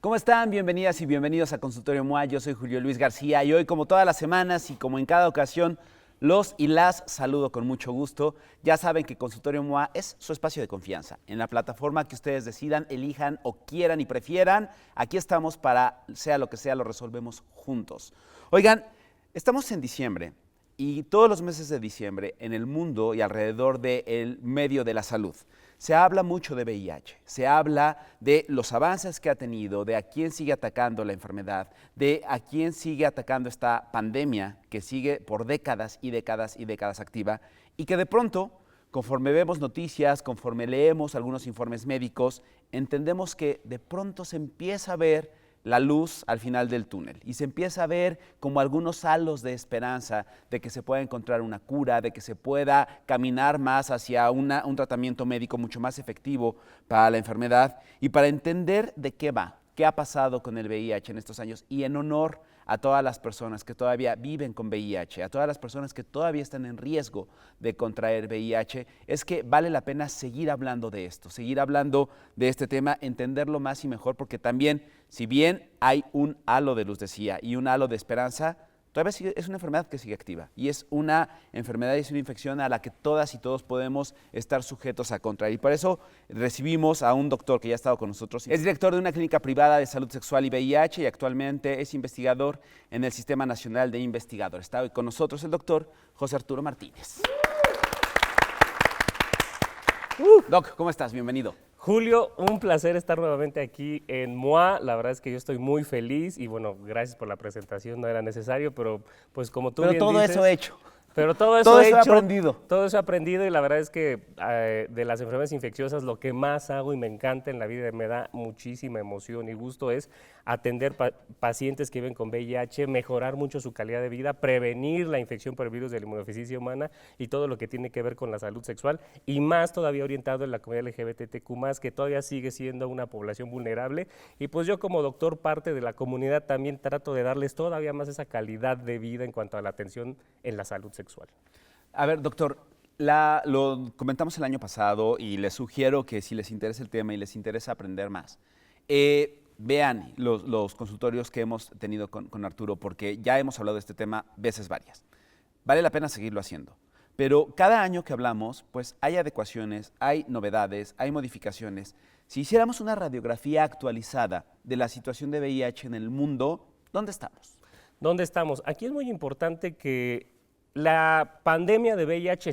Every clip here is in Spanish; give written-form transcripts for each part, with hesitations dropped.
¿Cómo están? Bienvenidas y bienvenidos a Consultorio MOA. Yo soy Julio Luis García y hoy, como todas las semanas y como en cada ocasión, los y las saludo con mucho gusto. Ya saben que Consultorio MOA es su espacio de confianza. En la plataforma que ustedes decidan, elijan o quieran y prefieran, aquí estamos para, sea lo que sea, lo resolvemos juntos. Oigan, estamos en diciembre y todos los meses de diciembre en el mundo y alrededor del medio de la salud se habla mucho de VIH, se habla de los avances que ha tenido, de a quién sigue atacando la enfermedad, de a quién sigue atacando esta pandemia que sigue por décadas y décadas y décadas activa y que de pronto, conforme vemos noticias, conforme leemos algunos informes médicos, entendemos que de pronto se empieza a ver la luz al final del túnel y se empieza a ver como algunos halos de esperanza de que se pueda encontrar una cura, de que se pueda caminar más hacia un tratamiento médico mucho más efectivo para la enfermedad y para entender de qué va, qué ha pasado con el VIH en estos años y en honor a todas las personas que todavía viven con VIH, a todas las personas que todavía están en riesgo de contraer VIH, es que vale la pena seguir hablando de esto, seguir hablando de este tema, entenderlo más y mejor, porque también, si bien hay un halo de luz, decía, y un halo de esperanza, todavía es una enfermedad que sigue activa y es una enfermedad y es una infección a la que todas y todos podemos estar sujetos a contraer. Y por eso recibimos a un doctor que ya ha estado con nosotros. Es director de una clínica privada de salud sexual y VIH y actualmente es investigador en el Sistema Nacional de Investigadores. Está hoy con nosotros el doctor José Arturo Martínez. Doc, ¿cómo estás? Bienvenido. Julio, un placer estar nuevamente aquí en MOA. La verdad es que yo estoy muy feliz y bueno, gracias por la presentación, no era necesario, pero pues como tú bien todo dices, eso hecho. Pero todo Todo eso eso he aprendido. Todo eso he aprendido y la verdad es que de las enfermedades infecciosas lo que más hago y me encanta en la vida, me da muchísima emoción y gusto es atender pacientes que viven con VIH, mejorar mucho su calidad de vida, prevenir la infección por el virus de la inmunodeficiencia humana y todo lo que tiene que ver con la salud sexual y más todavía orientado en la comunidad LGBTQ+, que todavía sigue siendo una población vulnerable y pues yo como doctor parte de la comunidad también trato de darles todavía más esa calidad de vida en cuanto a la atención en la salud sexual. A ver, doctor, lo comentamos el año pasado y les sugiero que si les interesa el tema y les interesa aprender más, vean los consultorios que hemos tenido con Arturo, porque ya hemos hablado de este tema veces varias. Vale la pena seguirlo haciendo. Pero cada año que hablamos, pues hay adecuaciones, hay novedades, hay modificaciones. Si hiciéramos una radiografía actualizada de la situación de VIH en el mundo, ¿dónde estamos? ¿Dónde estamos? Aquí es muy importante que la pandemia de VIH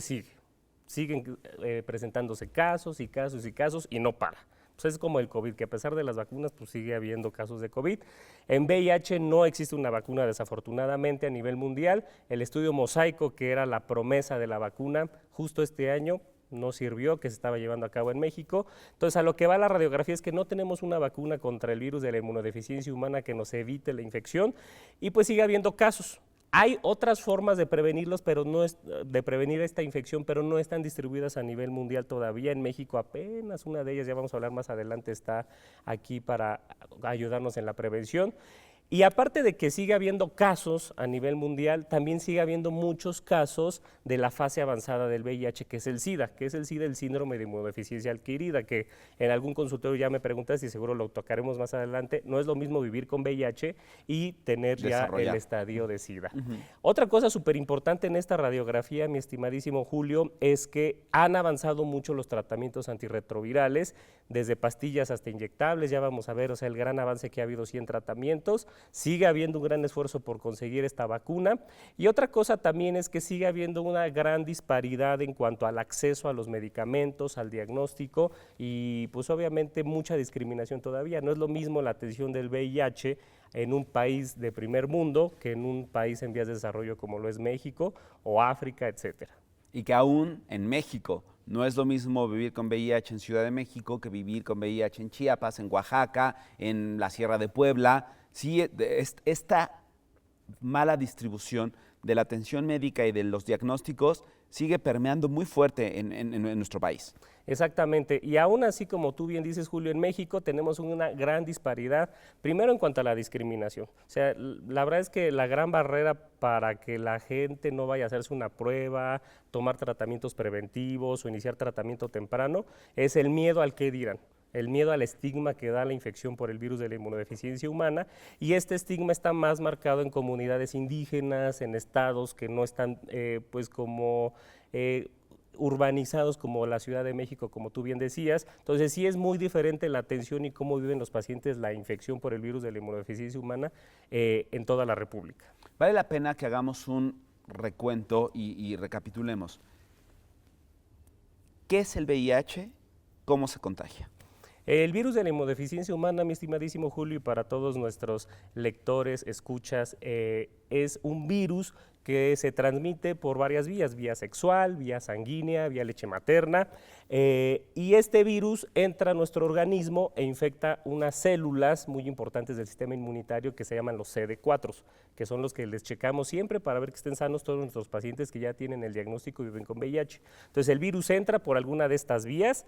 siguen presentándose casos y casos y casos y no para. Pues es como el COVID, que a pesar de las vacunas, pues sigue habiendo casos de COVID. En VIH no existe una vacuna, desafortunadamente, a nivel mundial. El estudio Mosaico, que era la promesa de la vacuna, justo este año no sirvió, que se estaba llevando a cabo en México. Entonces, a lo que va la radiografía es que no tenemos una vacuna contra el virus de la inmunodeficiencia humana que nos evite la infección y pues sigue habiendo casos. Hay otras formas de prevenirlos, pero de prevenir esta infección, pero no están distribuidas a nivel mundial todavía. En México apenas una de ellas, ya vamos a hablar más adelante, está aquí para ayudarnos en la prevención. Y aparte de que sigue habiendo casos a nivel mundial, también sigue habiendo muchos casos de la fase avanzada del VIH, que es el SIDA, el síndrome de inmunodeficiencia adquirida, que en algún consultorio ya me preguntas y seguro lo tocaremos más adelante. No es lo mismo vivir con VIH y tener ya el estadio de SIDA. Otra cosa súper importante en esta radiografía, mi estimadísimo Julio, es que han avanzado mucho los tratamientos antirretrovirales, desde pastillas hasta inyectables. Ya vamos a ver, o sea, el gran avance que ha habido en tratamientos. Sigue habiendo un gran esfuerzo por conseguir esta vacuna y otra cosa también es que sigue habiendo una gran disparidad en cuanto al acceso a los medicamentos, al diagnóstico y pues obviamente mucha discriminación todavía. No es lo mismo la atención del VIH en un país de primer mundo que en un país en vías de desarrollo como lo es México o África, etcétera. Y que aún en México no es lo mismo vivir con VIH en Ciudad de México que vivir con VIH en Chiapas, en Oaxaca, en la Sierra de Puebla. Sí, esta mala distribución de la atención médica y de los diagnósticos sigue permeando muy fuerte en nuestro país. Exactamente, y aún así, como tú bien dices, Julio, en México tenemos una gran disparidad, primero en cuanto a la discriminación. O sea, la verdad es que la gran barrera para que la gente no vaya a hacerse una prueba, tomar tratamientos preventivos o iniciar tratamiento temprano, es el miedo al qué dirán. el miedo al estigma que da la infección por el virus de la inmunodeficiencia humana, y este estigma está más marcado en comunidades indígenas, en estados que no están pues como urbanizados como la Ciudad de México, como tú bien decías. Entonces sí es muy diferente la atención y cómo viven los pacientes la infección por el virus de la inmunodeficiencia humana en toda la República. Vale la pena que hagamos un recuento y recapitulemos. ¿Qué es el VIH? ¿Cómo se contagia? El virus de la inmunodeficiencia humana, mi estimadísimo Julio, y para todos nuestros lectores, escuchas, es un virus que se transmite por varias vías, vía sexual, vía sanguínea, vía leche materna, y este virus entra a nuestro organismo e infecta unas células muy importantes del sistema inmunitario que se llaman los CD4, que son los que les checamos siempre para ver que estén sanos todos nuestros pacientes que ya tienen el diagnóstico y viven con VIH. Entonces el virus entra por alguna de estas vías,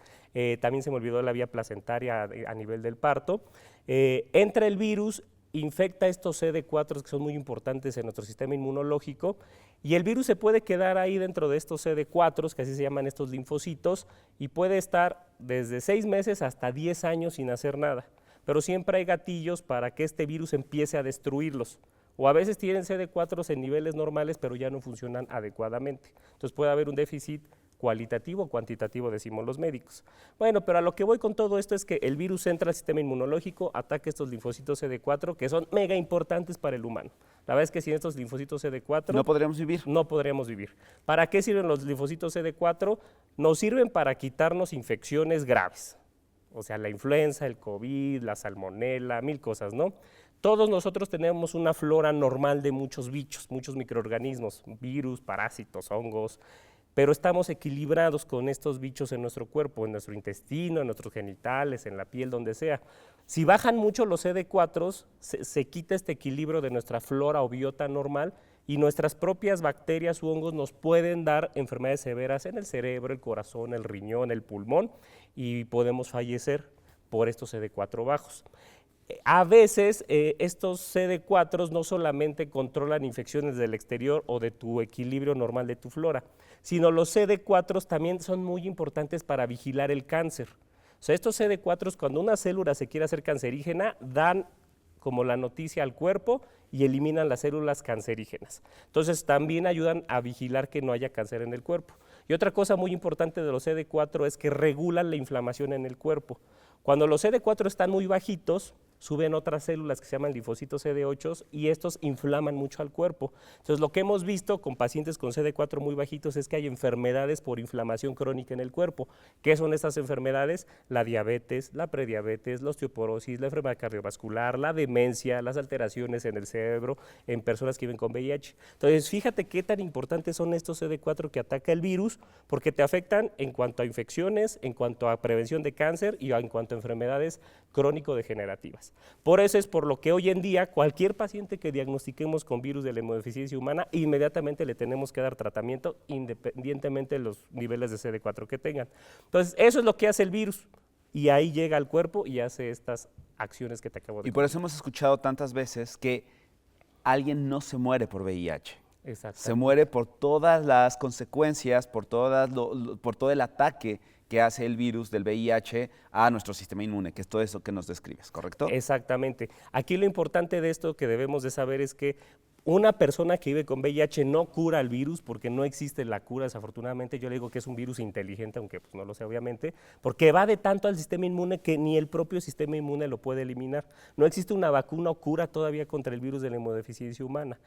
también se me olvidó la vía placentaria a nivel del parto, entra el virus, infecta estos CD4 que son muy importantes en nuestro sistema inmunológico, y el virus se puede quedar ahí dentro de estos CD4, que así se llaman estos linfocitos, y puede estar desde 6 meses hasta 10 años sin hacer nada, pero siempre hay gatillos para que este virus empiece a destruirlos, o a veces tienen CD4 en niveles normales pero ya no funcionan adecuadamente, entonces puede haber un déficit cualitativo o cuantitativo, decimos los médicos. Bueno, pero a lo que voy con todo esto es que el virus entra al sistema inmunológico, ataca estos linfocitos CD4 que son mega importantes para el humano. La verdad es que sin estos linfocitos CD4 ¿No podríamos vivir? No podríamos vivir. ¿Para qué sirven los linfocitos CD4? Nos sirven para quitarnos infecciones graves, o sea, la influenza, el COVID, la salmonela, 1000 cosas, ¿no? Todos nosotros tenemos una flora normal de muchos bichos, muchos microorganismos, virus, parásitos, hongos, pero estamos equilibrados con estos bichos en nuestro cuerpo, en nuestro intestino, en nuestros genitales, en la piel, donde sea. Si bajan mucho los CD4, se quita este equilibrio de nuestra flora o biota normal y nuestras propias bacterias u hongos nos pueden dar enfermedades severas en el cerebro, el corazón, el riñón, el pulmón, y podemos fallecer por estos CD4 bajos. A veces estos CD4 no solamente controlan infecciones del exterior o de tu equilibrio normal de tu flora, sino los CD4 también son muy importantes para vigilar el cáncer. O sea, estos CD4, cuando una célula se quiere hacer cancerígena, dan como la noticia al cuerpo y eliminan las células cancerígenas. Entonces también ayudan a vigilar que no haya cáncer en el cuerpo. Y otra cosa muy importante de los CD4 es que regulan la inflamación en el cuerpo. Cuando los CD4 están muy bajitos, suben otras células que se llaman linfocitos CD8 y estos inflaman mucho al cuerpo. Entonces lo que hemos visto con pacientes con CD4 muy bajitos es que hay enfermedades por inflamación crónica en el cuerpo. ¿Qué son estas enfermedades? La diabetes, la prediabetes, la osteoporosis, la enfermedad cardiovascular, la demencia, las alteraciones en el cerebro en personas que viven con VIH. Entonces fíjate qué tan importantes son estos CD4 que ataca el virus, porque te afectan en cuanto a infecciones, en cuanto a prevención de cáncer y en cuanto a enfermedades crónico-degenerativas. Por eso es por lo que hoy en día cualquier paciente que diagnostiquemos con virus de la inmunodeficiencia humana, inmediatamente le tenemos que dar tratamiento independientemente de los niveles de CD4 que tengan. Entonces, eso es lo que hace el virus y ahí llega al cuerpo y hace estas acciones que te acabo de Y por eso hemos escuchado tantas veces que alguien no se muere por VIH. Se muere por todas las consecuencias, por todo el ataque que hace el virus del VIH a nuestro sistema inmune, que es todo eso que nos describes, ¿correcto? Exactamente. Aquí lo importante de esto que debemos de saber es que una persona que vive con VIH no cura el virus porque no existe la cura, desafortunadamente. Yo le digo que es un virus inteligente, aunque pues no lo sé obviamente, porque evade tanto al sistema inmune que ni el propio sistema inmune lo puede eliminar. No existe una vacuna o cura todavía contra el virus de la inmunodeficiencia humana.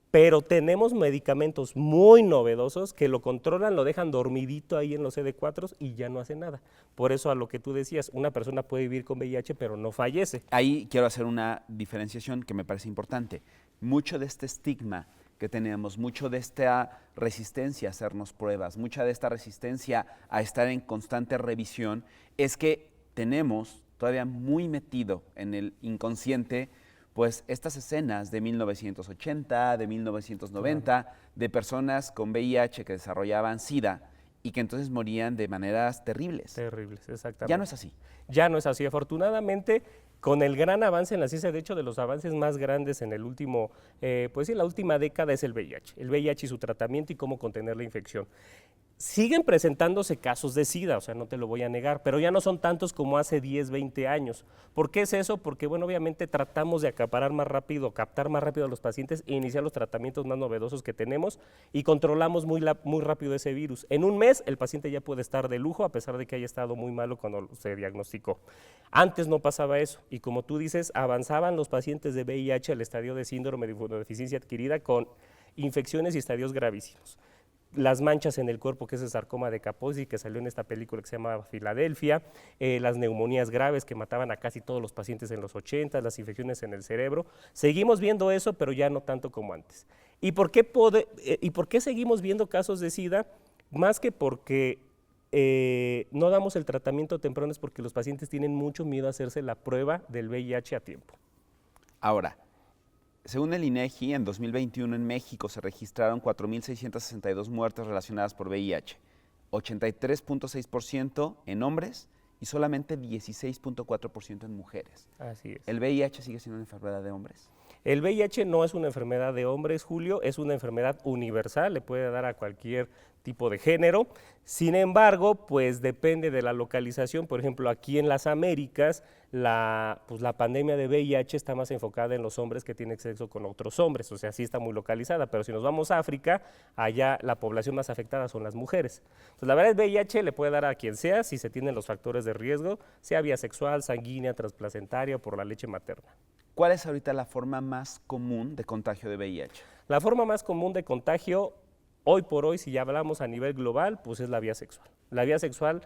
Pero tenemos medicamentos muy novedosos que lo controlan, lo dejan dormidito ahí en los CD4 y ya no hace nada. Por eso a lo que tú decías, una persona puede vivir con VIH pero no fallece. Ahí quiero hacer una diferenciación que me parece importante. Mucho de este estigma que tenemos, mucho de esta resistencia a hacernos pruebas, mucha de esta resistencia a estar en constante revisión, es que tenemos todavía muy metido en el inconsciente pues estas escenas de 1980, de 1990, de personas con VIH que desarrollaban SIDA y que entonces morían de maneras terribles. Terribles, exactamente. Ya no es así. Ya no es así, afortunadamente. Con el gran avance en la ciencia, de hecho, de los avances más grandes en el último, pues sí, la última década es el VIH. El VIH y su tratamiento y cómo contener la infección. Siguen presentándose casos de SIDA, o sea, no te lo voy a negar, pero ya no son tantos como hace 10, 20 años. ¿Por qué es eso? Porque, bueno, obviamente tratamos de acaparar más rápido, captar más rápido a los pacientes e iniciar los tratamientos más novedosos que tenemos y controlamos muy rápido ese virus. En un mes el paciente ya puede estar de lujo a pesar de que haya estado muy malo cuando se diagnosticó. Antes no pasaba eso y como tú dices, avanzaban los pacientes de VIH al estadio de síndrome de inmunodeficiencia adquirida con infecciones y estadios gravísimos. Las manchas en el cuerpo, que es el sarcoma de Kaposi, que salió en esta película que se llama Filadelfia, las neumonías graves que mataban a casi todos los pacientes en los 80, las infecciones en el cerebro. Seguimos viendo eso, pero ya no tanto como antes. ¿Y por qué seguimos viendo casos de SIDA? Más que porque no damos el tratamiento temprano, es porque los pacientes tienen mucho miedo a hacerse la prueba del VIH a tiempo. Ahora, según el INEGI, en 2021 en México se registraron 4.662 muertes relacionadas por VIH, 83.6% en hombres y solamente 16.4% en mujeres. Así es. ¿El VIH sigue siendo una enfermedad de hombres? El VIH no es una enfermedad de hombres, Julio, es una enfermedad universal, le puede dar a cualquier tipo de género. Sin embargo, pues depende de la localización. Por ejemplo, aquí en las Américas, la pandemia de VIH está más enfocada en los hombres que tienen sexo con otros hombres, o sea, sí está muy localizada, pero si nos vamos a África, allá la población más afectada son las mujeres. Entonces, la verdad, el VIH le puede dar a quien sea si se tienen los factores de riesgo, sea vía sexual, sanguínea, transplacentaria o por la leche materna. ¿Cuál es ahorita la forma más común de contagio de VIH? La forma más común de contagio, hoy por hoy, si ya hablamos a nivel global, pues es la vía sexual. La vía sexual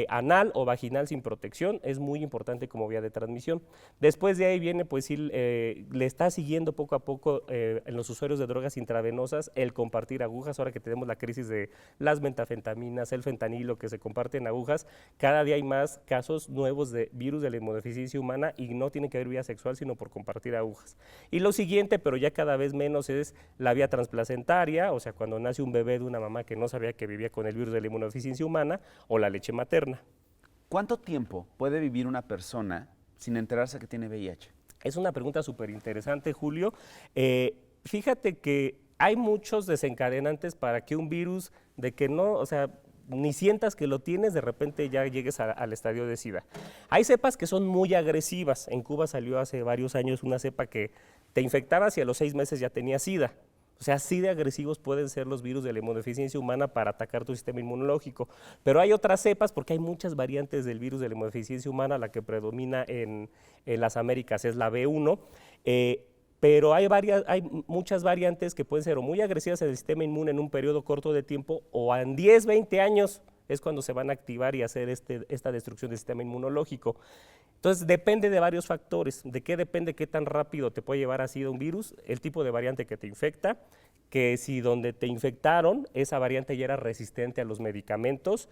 anal o vaginal sin protección es muy importante como vía de transmisión. Después de ahí viene, pues sí, le está siguiendo poco a poco en los usuarios de drogas intravenosas el compartir agujas. Ahora que tenemos la crisis de las metafentaminas, el fentanilo que se comparten agujas, cada día hay más casos nuevos de virus de la inmunodeficiencia humana y no tiene que haber vía sexual, sino por compartir agujas. Y lo siguiente, pero ya cada vez menos, es la vía transplacentaria, o sea, cuando nace un bebé de una mamá que no sabía que vivía con el virus de la inmunodeficiencia humana, o la leche materna. ¿Cuánto tiempo puede vivir una persona sin enterarse que tiene VIH? Es una pregunta súper interesante, Julio. Fíjate que hay muchos desencadenantes para que un virus de que no, o sea, ni sientas que lo tienes, de repente ya llegues al estadio de SIDA. Hay cepas que son muy agresivas. En Cuba salió hace varios años una cepa que te infectabas y a los 6 meses ya tenía SIDA. O sea, así de agresivos pueden ser los virus de la inmunodeficiencia humana para atacar tu sistema inmunológico. Pero hay otras cepas, porque hay muchas variantes del virus de la inmunodeficiencia humana. La que predomina en las Américas es la B1, pero hay muchas variantes que pueden ser o muy agresivas en el sistema inmune en un periodo corto de tiempo, o en 10, 20 años es cuando se van a activar y hacer esta destrucción del sistema inmunológico. Entonces, depende de varios factores. ¿De qué depende qué tan rápido te puede llevar a SIDA un virus? El tipo de variante que te infecta, que si donde te infectaron, esa variante ya era resistente a los medicamentos.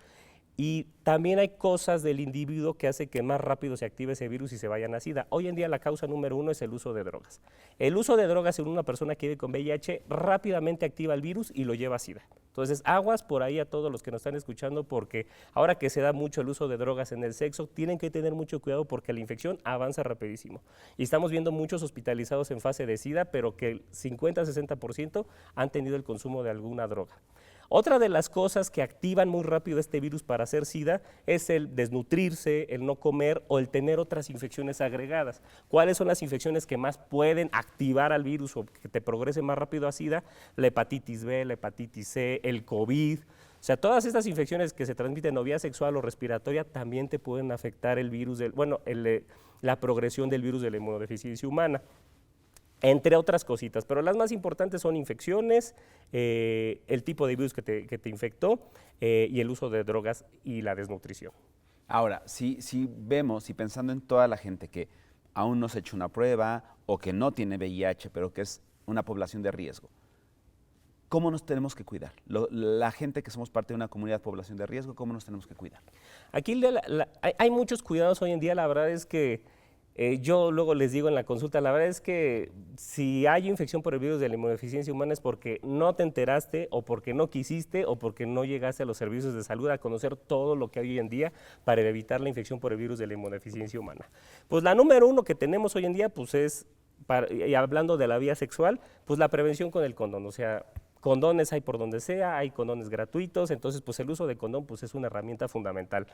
Y también hay cosas del individuo que hace que más rápido se active ese virus y se vaya a SIDA. Hoy en día la causa número 1 es el uso de drogas. El uso de drogas en una persona que vive con VIH rápidamente activa el virus y lo lleva a SIDA. Entonces, aguas por ahí a todos los que nos están escuchando, porque ahora que se da mucho el uso de drogas en el sexo, tienen que tener mucho cuidado porque la infección avanza rapidísimo. Y estamos viendo muchos hospitalizados en fase de SIDA, pero que el 50-60% han tenido el consumo de alguna droga. Otra de las cosas que activan muy rápido este virus para hacer SIDA es el desnutrirse, el no comer o el tener otras infecciones agregadas. ¿Cuáles son las infecciones que más pueden activar al virus o que te progrese más rápido a SIDA? La hepatitis B, la hepatitis C, el COVID. O sea, todas estas infecciones que se transmiten o vía sexual o respiratoria también te pueden afectar el virus, la progresión del virus de la inmunodeficiencia humana, entre otras cositas, pero las más importantes son infecciones, el tipo de virus que te infectó y el uso de drogas y la desnutrición. Ahora, si vemos y pensando en toda la gente que aún no se ha hecho una prueba o que no tiene VIH, pero que es una población de riesgo, ¿cómo nos tenemos que cuidar? La gente que somos parte de una comunidad población de riesgo, ¿cómo nos tenemos que cuidar? Aquí hay muchos cuidados hoy en día. La verdad es que Yo luego les digo en la consulta, la verdad es que si hay infección por el virus de la inmunodeficiencia humana es porque no te enteraste o porque no quisiste o porque no llegaste a los servicios de salud a conocer todo lo que hay hoy en día para evitar la infección por el virus de la inmunodeficiencia humana. Pues la número uno que tenemos hoy en día pues es, y hablando de la vía sexual, pues la prevención con el condón, o sea, condones hay por donde sea, hay condones gratuitos, entonces pues el uso de condón pues es una herramienta fundamental.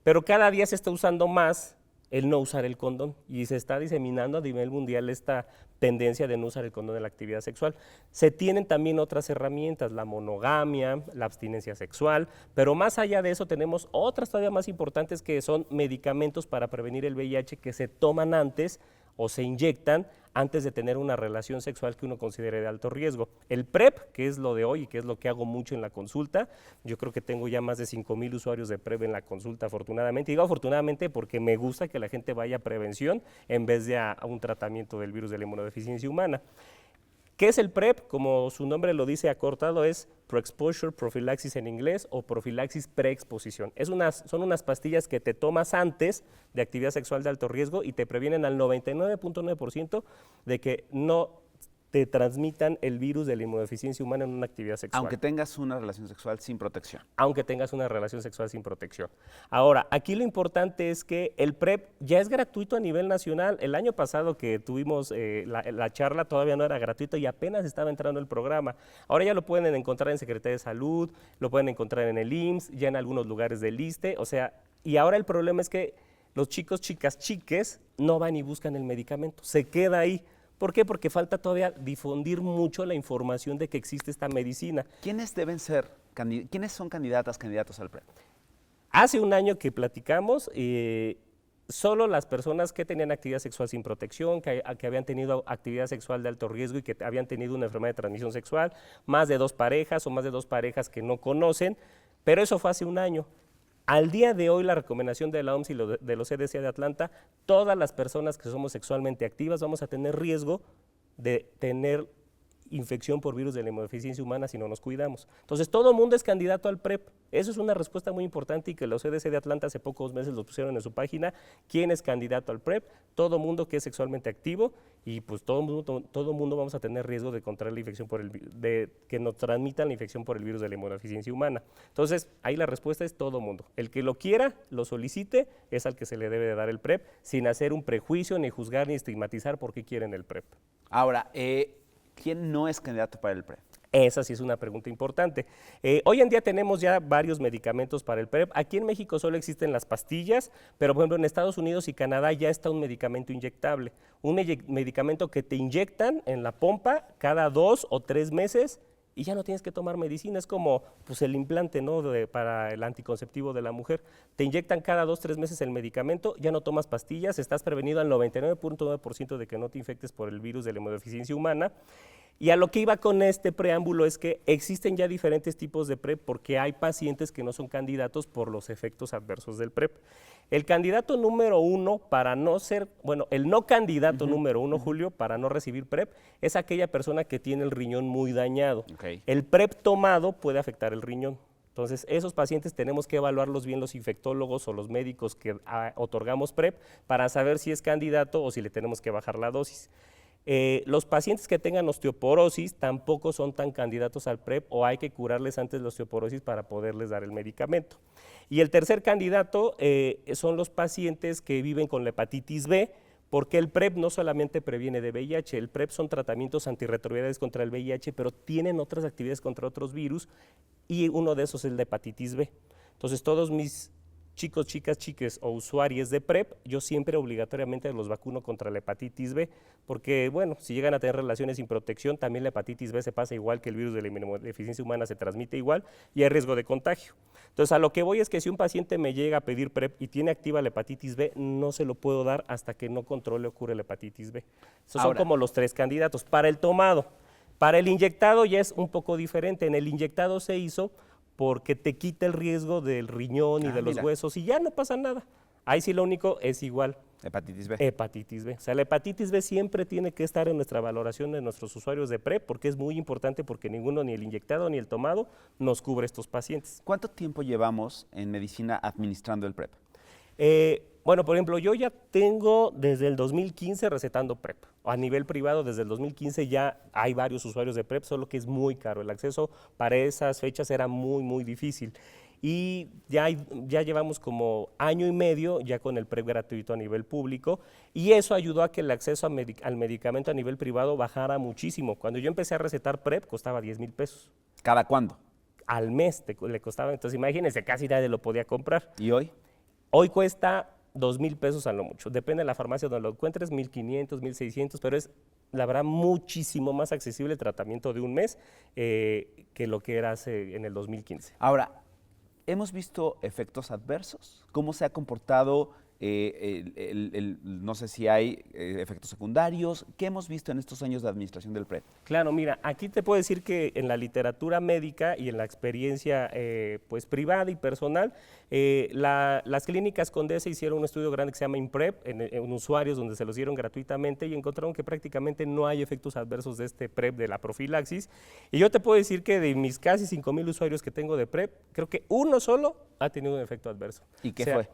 Pero cada día se está usando más el no usar el condón y se está diseminando a nivel mundial esta tendencia de no usar el condón en la actividad sexual. Se tienen también otras herramientas, la monogamia, la abstinencia sexual, pero más allá de eso tenemos otras todavía más importantes que son medicamentos para prevenir el VIH que se toman antes o se inyectan antes de tener una relación sexual que uno considere de alto riesgo. El PrEP, que es lo de hoy y que es lo que hago mucho en la consulta, yo creo que tengo ya más de 5,000 usuarios de PrEP en la consulta, afortunadamente. Y digo afortunadamente porque me gusta que la gente vaya a prevención en vez de a un tratamiento del virus de la inmunodeficiencia humana. ¿Qué es el PrEP? Como su nombre lo dice acortado, es Pre-Exposure Prophylaxis en inglés o profilaxis preexposición. Son unas pastillas que te tomas antes de actividad sexual de alto riesgo y te previenen al 99.9% de que no te transmitan el virus de la inmunodeficiencia humana en una actividad sexual. Aunque tengas una relación sexual sin protección. Aunque tengas una relación sexual sin protección. Ahora, aquí lo importante es que el PrEP ya es gratuito a nivel nacional. El año pasado que tuvimos la charla todavía no era gratuito y apenas estaba entrando el programa. Ahora ya lo pueden encontrar en Secretaría de Salud, lo pueden encontrar en el IMSS, ya en algunos lugares del ISSSTE, o sea, y ahora el problema es que los chicos, chicas, chiques no van y buscan el medicamento, se queda ahí. ¿Por qué? Porque falta todavía difundir mucho la información de que existe esta medicina. ¿Quiénes son candidatos al PrEP? Hace un año que platicamos, solo las personas que tenían actividad sexual sin protección, que habían tenido actividad sexual de alto riesgo y que habían tenido una enfermedad de transmisión sexual, más de 2 parejas o más de 2 parejas que no conocen, pero eso fue hace un año. Al día de hoy, la recomendación de la OMS y de los CDC de Atlanta, todas las personas que somos sexualmente activas vamos a tener riesgo de tener infección por virus de la inmunodeficiencia humana si no nos cuidamos. Entonces, todo el mundo es candidato al PrEP. Eso es una respuesta muy importante y que los CDC de Atlanta hace pocos meses lo pusieron en su página. ¿Quién es candidato al PrEP? Todo mundo que es sexualmente activo y pues todo mundo vamos a tener riesgo de contraer la infección de que nos transmitan la infección por el virus de la inmunodeficiencia humana. Entonces, ahí la respuesta es todo mundo. El que lo quiera, lo solicite, es al que se le debe de dar el PrEP sin hacer un prejuicio, ni juzgar, ni estigmatizar por qué quieren el PrEP. Ahora, ¿quién no es candidato para el PrEP? Esa sí es una pregunta importante. Hoy en día tenemos ya varios medicamentos para el PrEP. Aquí en México solo existen las pastillas, pero por ejemplo en Estados Unidos y Canadá ya está un medicamento inyectable. Un medicamento que te inyectan en la pompa cada 2 o 3 meses y ya no tienes que tomar medicina. Es como pues, el implante, ¿no? Para el anticonceptivo de la mujer. Te inyectan cada 2 o 3 meses el medicamento, ya no tomas pastillas, estás prevenido al 99.9% de que no te infectes por el virus de la inmunodeficiencia humana. Y a lo que iba con este preámbulo es que existen ya diferentes tipos de PrEP porque hay pacientes que no son candidatos por los efectos adversos del PrEP. El candidato número 1 para no ser, bueno, el no candidato número 1, Julio, para no recibir PrEP, es aquella persona que tiene el riñón muy dañado. Okay. El PrEP tomado puede afectar el riñón. Entonces, esos pacientes tenemos que evaluarlos bien los infectólogos o los médicos que otorgamos PrEP para saber si es candidato o si le tenemos que bajar la dosis. Los pacientes que tengan osteoporosis tampoco son tan candidatos al PrEP o hay que curarles antes la osteoporosis para poderles dar el medicamento. Y el tercer candidato son los pacientes que viven con la hepatitis B, porque el PrEP no solamente previene de VIH, el PrEP son tratamientos antirretrovirales contra el VIH, pero tienen otras actividades contra otros virus y uno de esos es la hepatitis B. Entonces todos mis chicos, chicas, chiques o usuarios de PrEP, yo siempre obligatoriamente los vacuno contra la hepatitis B, porque bueno, si llegan a tener relaciones sin protección, también la hepatitis B se pasa igual que el virus de la inmunodeficiencia humana, se transmite igual y hay riesgo de contagio. Entonces a lo que voy es que si un paciente me llega a pedir PrEP y tiene activa la hepatitis B, no se lo puedo dar hasta que no controle o cure la hepatitis B. Esos son como los 3 candidatos. Para el tomado, para el inyectado ya es un poco diferente. En el inyectado se hizo porque te quita el riesgo del riñón y de los huesos y ya no pasa nada. Ahí sí lo único es igual. Hepatitis B. Hepatitis B. O sea, la hepatitis B siempre tiene que estar en nuestra valoración de nuestros usuarios de PrEP porque es muy importante porque ninguno, ni el inyectado ni el tomado, nos cubre estos pacientes. ¿Cuánto tiempo llevamos en medicina administrando el PrEP? Bueno, por ejemplo, yo ya tengo desde el 2015 recetando PrEP. A nivel privado, desde el 2015 ya hay varios usuarios de PrEP, solo que es muy caro. El acceso para esas fechas era muy difícil. Y ya llevamos como año y medio ya con el PrEP gratuito a nivel público, y eso ayudó a que el acceso al medicamento a nivel privado bajara muchísimo. Cuando yo empecé a recetar PrEP costaba 10,000 pesos. ¿Cada cuándo? Al mes le costaba, entonces imagínense, casi nadie lo podía comprar. ¿Y hoy? Hoy cuesta 2,000 pesos a lo mucho, depende de la farmacia donde lo encuentres, 1,500, 1,600, pero es la verdad muchísimo más accesible el tratamiento de un mes que lo que era hace en el 2015. Ahora, ¿hemos visto efectos adversos? ¿Cómo se ha comportado? No sé si hay efectos secundarios. ¿Qué hemos visto en estos años de administración del PrEP? Claro, mira, aquí te puedo decir que en la literatura médica y en la experiencia pues privada y personal, las clínicas Condesa hicieron un estudio grande que se llama IMPREP en usuarios donde se los dieron gratuitamente y encontraron que prácticamente no hay efectos adversos de este PrEP, de la profilaxis. Y yo te puedo decir que de mis casi 5,000 usuarios que tengo de PrEP, creo que uno solo ha tenido un efecto adverso. ¿Y qué fue?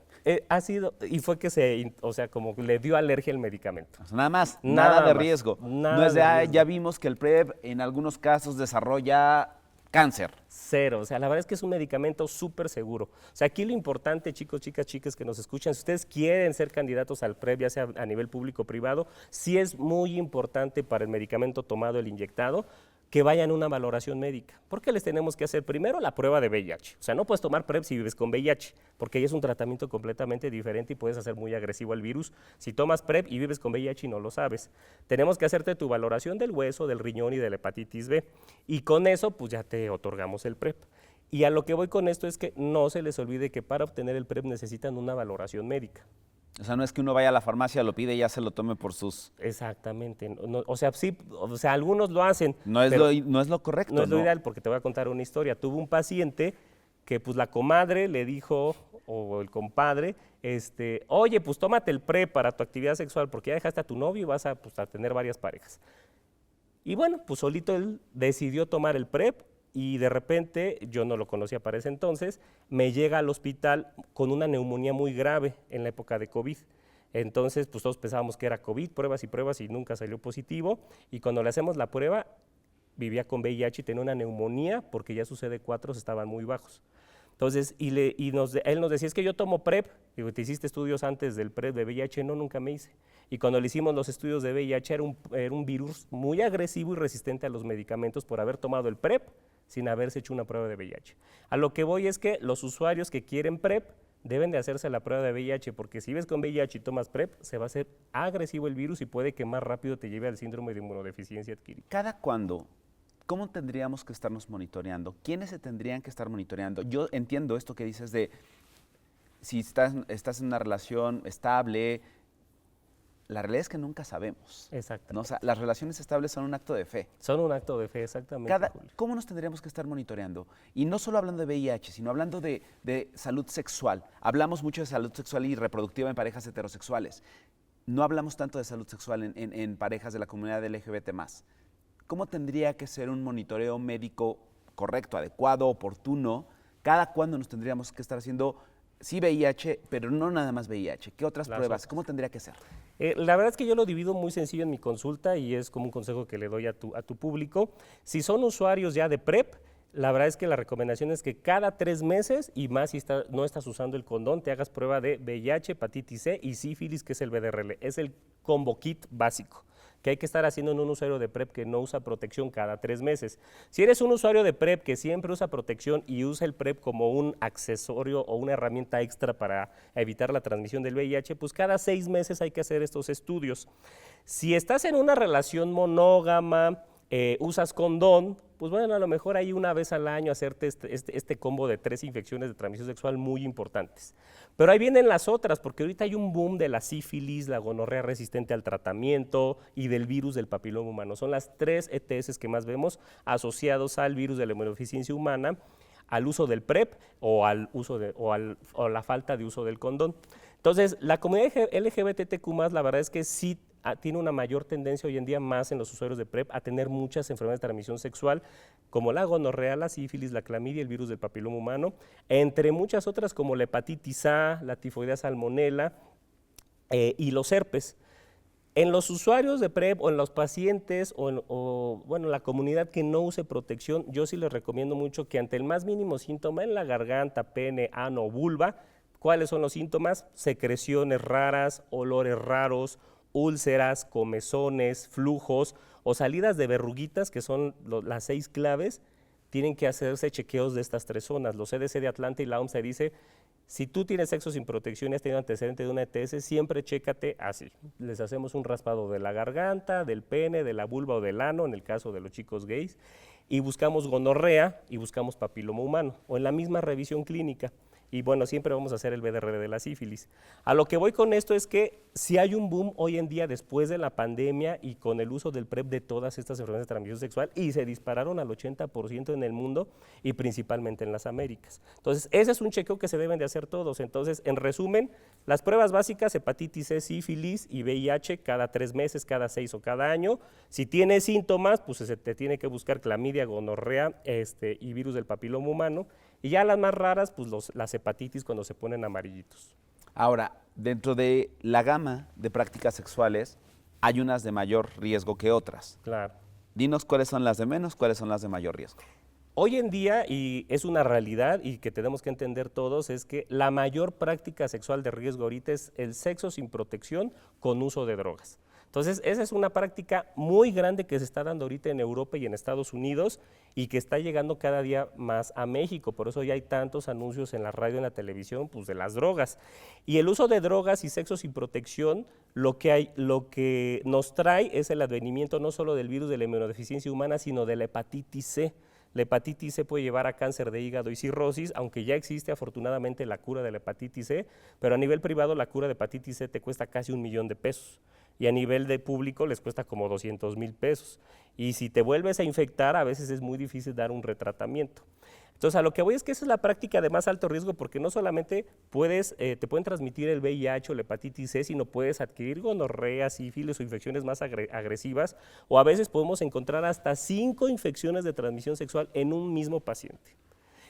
Fue que como le dio alergia al medicamento. Pues nada más, Nada nada de más, riesgo. nada No es de, de riesgo. ya vimos que el PrEP en algunos casos desarrolla cáncer. Cero, o sea, la verdad es que es un medicamento súper seguro. O sea, aquí lo importante, chicos, chicas que nos escuchan, si ustedes quieren ser candidatos al PrEP, ya sea a nivel público o privado, sí es muy importante para el medicamento tomado, el inyectado, que vayan a una valoración médica. ¿Por qué les tenemos que hacer primero la prueba de VIH? O sea, no puedes tomar PrEP si vives con VIH, porque ahí es un tratamiento completamente diferente y puedes hacer muy agresivo al virus. Si tomas PrEP y vives con VIH y no lo sabes, tenemos que hacerte tu valoración del hueso, del riñón y de la hepatitis B. Y con eso, pues ya te otorgamos el PrEP. Y a lo que voy con esto es que no se les olvide que para obtener el PrEP necesitan una valoración médica. O sea, no es que uno vaya a la farmacia, lo pide y ya se lo tome por sus... Exactamente. O sea, sí, algunos lo hacen. No es, pero no es lo correcto, no es lo ideal, porque te voy a contar una historia. Tuve un paciente que pues la comadre le dijo, o el compadre, oye, pues tómate el PrEP para tu actividad sexual, porque ya dejaste a tu novio y vas a tener varias parejas. Y bueno, pues solito él decidió tomar el PrEP, y de repente, yo no lo conocía para ese entonces, me llega al hospital con una neumonía muy grave en la época de COVID. Entonces, pues todos pensábamos que era COVID, pruebas y nunca salió positivo. Y cuando le hacemos la prueba, vivía con VIH y tenía una neumonía porque ya sus CD4 estaban muy bajos. Entonces, él nos decía, es que yo tomo PrEP. Digo, ¿te hiciste estudios antes del PrEP de VIH? No, nunca me hice. Y cuando le hicimos los estudios de VIH, era un virus muy agresivo y resistente a los medicamentos por haber tomado el PrEP sin haberse hecho una prueba de VIH. A lo que voy es que los usuarios que quieren PrEP deben de hacerse la prueba de VIH, porque si ves con VIH y tomas PrEP, se va a hacer agresivo el virus y puede que más rápido te lleve al síndrome de inmunodeficiencia adquirida. ¿Cada cuándo? ¿Cómo tendríamos que estarnos monitoreando? ¿Quiénes se tendrían que estar monitoreando? Yo entiendo esto que dices de si estás en una relación estable. La realidad es que nunca sabemos. Exacto. ¿No? O sea, las relaciones estables son un acto de fe. Son un acto de fe, exactamente. ¿Cómo nos tendríamos que estar monitoreando? Y no solo hablando de VIH, sino hablando de salud sexual. Hablamos mucho de salud sexual y reproductiva en parejas heterosexuales. No hablamos tanto de salud sexual en parejas de la comunidad LGBT+. ¿Cómo tendría que ser un monitoreo médico correcto, adecuado, oportuno? ¿Cada cuándo nos tendríamos que estar haciendo, sí, VIH, pero no nada más VIH? ¿Qué otras pruebas? ¿Cómo tendría que ser? La verdad es que yo lo divido muy sencillo en mi consulta y es como un consejo que le doy a tu público. Si son usuarios ya de PrEP, la verdad es que la recomendación es que cada 3 meses, y más si no estás usando el condón, te hagas prueba de VIH, hepatitis C y sífilis, que es el VDRL. Es el combo kit básico que hay que estar haciendo en un usuario de PrEP que no usa protección cada 3 meses. Si eres un usuario de PrEP que siempre usa protección y usa el PrEP como un accesorio o una herramienta extra para evitar la transmisión del VIH, pues cada 6 meses hay que hacer estos estudios. Si estás en una relación monógama, usas condón, pues bueno, a lo mejor ahí una vez al año hacerte este combo de 3 infecciones de transmisión sexual muy importantes. Pero ahí vienen las otras, porque ahorita hay un boom de la sífilis, la gonorrea resistente al tratamiento y del virus del papiloma humano. Son las 3 ETS que más vemos asociados al virus de la inmunodeficiencia humana, al uso del PrEP o a la falta de uso del condón. Entonces, la comunidad LGBTQ+, la verdad es que sí tiene una mayor tendencia hoy en día más en los usuarios de PrEP a tener muchas enfermedades de transmisión sexual, como la gonorrea, la sífilis, la clamidia, el virus del papiloma humano, entre muchas otras como la hepatitis A, la tifoidea salmonela, y los herpes. En los usuarios de PrEP o en los pacientes bueno, la comunidad que no use protección, yo sí les recomiendo mucho que ante el más mínimo síntoma en la garganta, pene, ano o vulva, ¿cuáles son los síntomas? Secreciones raras, olores raros, úlceras, comezones, flujos o salidas de verruguitas, que son las 6 claves, tienen que hacerse chequeos de estas 3 zonas. Los CDC de Atlanta y la OMS dice, si tú tienes sexo sin protección y has tenido antecedente de una ETS, siempre chécate así. Les hacemos un raspado de la garganta, del pene, de la vulva o del ano, en el caso de los chicos gays, y buscamos gonorrea y buscamos papiloma humano, o en la misma revisión clínica. Y bueno, siempre vamos a hacer el BDR de la sífilis. A lo que voy con esto es que si hay un boom hoy en día después de la pandemia y con el uso del PrEP de todas estas enfermedades de transmisión sexual, y se dispararon al 80% en el mundo y principalmente en las Américas. Entonces, ese es un chequeo que se deben de hacer todos. Entonces, en resumen, las pruebas básicas, hepatitis C, sífilis y VIH cada 3 meses, cada 6 o cada año. Si tienes síntomas, pues se te tiene que buscar clamidia, gonorrea y virus del papiloma humano. Y ya las más raras, pues las hepatitis cuando se ponen amarillitos. Ahora, dentro de la gama de prácticas sexuales, hay unas de mayor riesgo que otras. Claro. Dinos cuáles son las de menos, cuáles son las de mayor riesgo. Hoy en día, y es una realidad y que tenemos que entender todos, es que la mayor práctica sexual de riesgo ahorita es el sexo sin protección con uso de drogas. Entonces, esa es una práctica muy grande que se está dando ahorita en Europa y en Estados Unidos y que está llegando cada día más a México. Por eso ya hay tantos anuncios en la radio y en la televisión pues, de las drogas. Y el uso de drogas y sexo sin protección, lo que nos trae es el advenimiento no solo del virus de la inmunodeficiencia humana, sino de la hepatitis C. La hepatitis C puede llevar a cáncer de hígado y cirrosis, aunque ya existe afortunadamente la cura de la hepatitis C, pero a nivel privado la cura de hepatitis C te cuesta casi $1,000,000 y a nivel de público les cuesta como $200,000. Y si te vuelves a infectar, a veces es muy difícil dar un retratamiento. Entonces, a lo que voy es que esa es la práctica de más alto riesgo porque no solamente te pueden transmitir el VIH o la hepatitis C, sino puedes adquirir gonorrea, sífilis o infecciones más agresivas, o a veces podemos encontrar hasta 5 infecciones de transmisión sexual en un mismo paciente.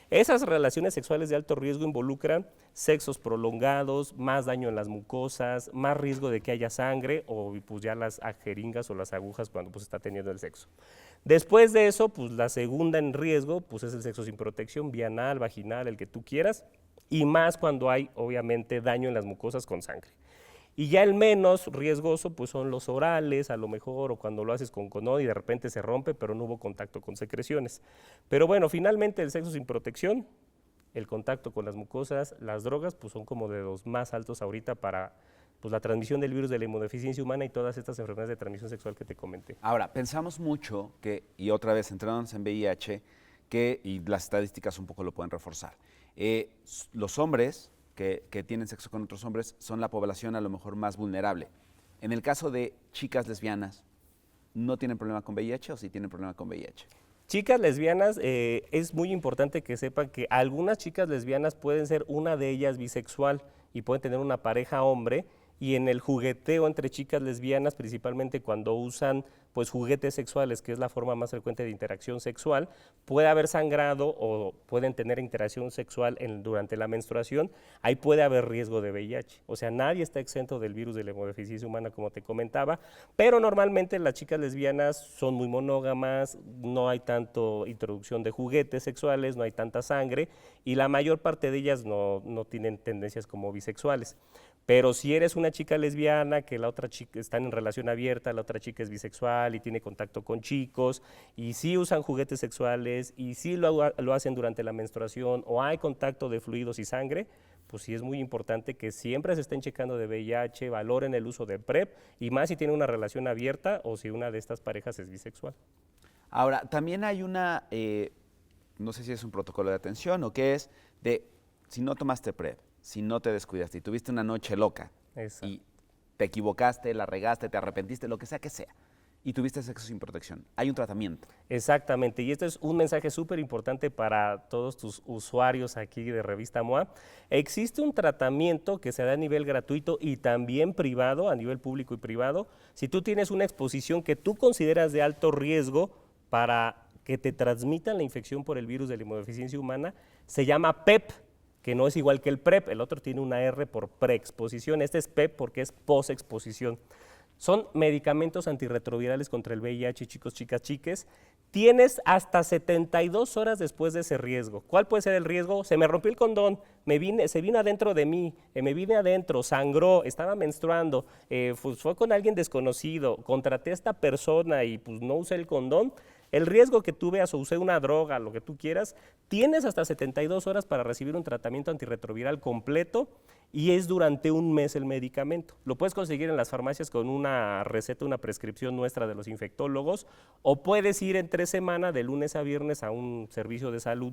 Esas relaciones sexuales de alto riesgo involucran sexos prolongados, más daño en las mucosas, más riesgo de que haya sangre o pues ya las jeringas o las agujas cuando pues está teniendo el sexo. Después de eso, pues la segunda en riesgo pues es el sexo sin protección, vía anal, vaginal, el que tú quieras, y más cuando hay obviamente daño en las mucosas con sangre. Y ya el menos riesgoso pues son los orales, a lo mejor, o cuando lo haces con condón y de repente se rompe, pero no hubo contacto con secreciones. Pero bueno, finalmente el sexo sin protección, el contacto con las mucosas, las drogas, pues son como de los más altos ahorita para pues, la transmisión del virus de la inmunodeficiencia humana y todas estas enfermedades de transmisión sexual que te comenté. Ahora, pensamos mucho que, y otra vez entrándonos en VIH, y las estadísticas un poco lo pueden reforzar, los hombres que tienen sexo con otros hombres son la población a lo mejor más vulnerable. En el caso de chicas lesbianas, ¿no tienen problema con VIH o sí tienen problema con VIH? Chicas lesbianas, es muy importante que sepan que algunas chicas lesbianas pueden ser una de ellas bisexual y pueden tener una pareja hombre, y en el jugueteo entre chicas lesbianas, principalmente cuando usan pues, juguetes sexuales, que es la forma más frecuente de interacción sexual, puede haber sangrado o pueden tener interacción sexual durante la menstruación, ahí puede haber riesgo de VIH. O sea, nadie está exento del virus de la inmunodeficiencia humana, como te comentaba, pero normalmente las chicas lesbianas son muy monógamas, no hay tanto introducción de juguetes sexuales, no hay tanta sangre, y la mayor parte de ellas no tienen tendencias como bisexuales. Pero si eres una chica lesbiana, que la otra chica está en relación abierta, la otra chica es bisexual y tiene contacto con chicos, y sí usan juguetes sexuales, y sí lo hacen durante la menstruación, o hay contacto de fluidos y sangre, pues sí es muy importante que siempre se estén checando de VIH, valoren el uso de PrEP, y más si tienen una relación abierta o si una de estas parejas es bisexual. Ahora, también hay una, no sé si es un protocolo de atención o qué es, de si no tomaste PrEP, si no te descuidaste y tuviste una noche loca y te equivocaste, la regaste, te arrepentiste, lo que sea, y tuviste sexo sin protección, hay un tratamiento. Exactamente, y este es un mensaje súper importante para todos tus usuarios aquí de Revista MOA. Existe un tratamiento que se da a nivel gratuito y también privado, a nivel público y privado. Si tú tienes una exposición que tú consideras de alto riesgo para que te transmitan la infección por el virus de la inmunodeficiencia humana, se llama PEP, que no es igual que el PrEP, el otro tiene una R por preexposición, este es PEP porque es posexposición. Son medicamentos antirretrovirales contra el VIH, chicos, chicas, chiques. Tienes hasta 72 horas después de ese riesgo. ¿Cuál puede ser el riesgo? Se me rompió el condón, se vino adentro de mí, me vine adentro, sangró, estaba menstruando, fue con alguien desconocido, contraté a esta persona y pues no usé el condón. El riesgo que tú veas o usé una droga, lo que tú quieras, tienes hasta 72 horas para recibir un tratamiento antirretroviral completo y es durante un mes el medicamento. Lo puedes conseguir en las farmacias con una receta, una prescripción nuestra de los infectólogos, o puedes ir en 3 semanas, de lunes a viernes, a un servicio de salud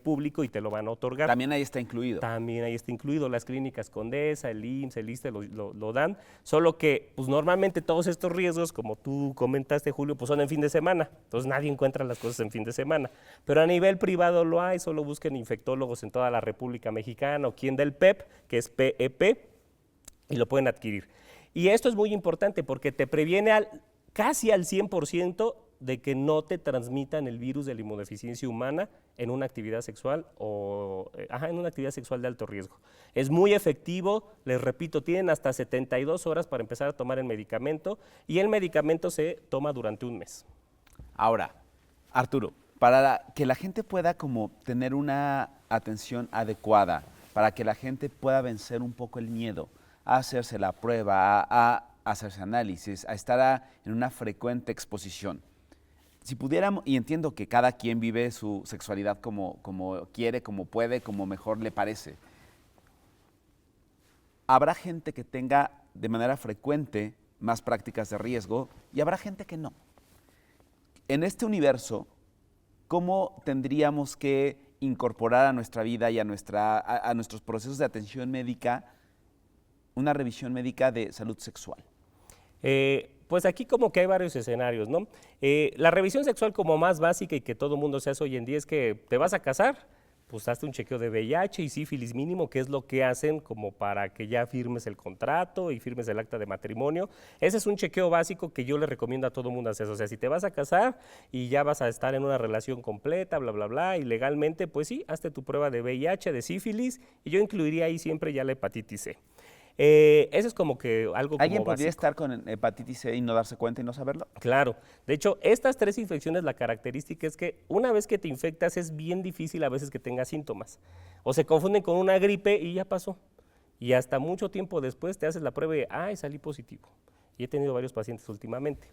público y te lo van a otorgar. También ahí está incluido. También ahí está incluido. Las clínicas Condesa, el IMSS, el ISSSTE lo dan, solo que pues, normalmente todos estos riesgos, como tú comentaste, Julio, pues son en fin de semana. Entonces nadie encuentra las cosas en fin de semana. Pero a nivel privado lo hay, solo busquen infectólogos en toda la República Mexicana o quien del PEP, que es PEP, y lo pueden adquirir. Y esto es muy importante porque te previene casi al 100% de que no te transmitan el virus de la inmunodeficiencia humana en una actividad sexual en una actividad sexual de alto riesgo. Es muy efectivo, les repito, tienen hasta 72 horas para empezar a tomar el medicamento y el medicamento se toma durante un mes. Ahora, Arturo, para que la gente pueda como tener una atención adecuada, para que la gente pueda vencer un poco el miedo a hacerse la prueba, a hacerse análisis, a estar en una frecuente exposición. Si pudiéramos, y entiendo que cada quien vive su sexualidad como quiere, como puede, como mejor le parece. Habrá gente que tenga de manera frecuente más prácticas de riesgo y habrá gente que no. En este universo, ¿cómo tendríamos que incorporar a nuestra vida y a nuestros procesos de atención médica una revisión médica de salud sexual? Pues aquí como que hay varios escenarios, ¿no? La revisión sexual como más básica y que todo mundo se hace hoy en día es que te vas a casar, pues hazte un chequeo de VIH y sífilis mínimo, que es lo que hacen como para que ya firmes el contrato y firmes el acta de matrimonio. Ese es un chequeo básico que yo le recomiendo a todo mundo hacer. O sea, si te vas a casar y ya vas a estar en una relación completa, bla, bla, bla, y legalmente, pues sí, hazte tu prueba de VIH, de sífilis, y yo incluiría ahí siempre ya la hepatitis C. Eso es como que algo como ¿Alguien podría básico. estar con hepatitis C y no darse cuenta y no saberlo? Claro. De hecho, estas 3 infecciones, la característica es que una vez que te infectas es bien difícil a veces que tengas síntomas. O se confunden con una gripe y ya pasó. Y hasta mucho tiempo después te haces la prueba y ¡ay, salí positivo! Y he tenido varios pacientes últimamente.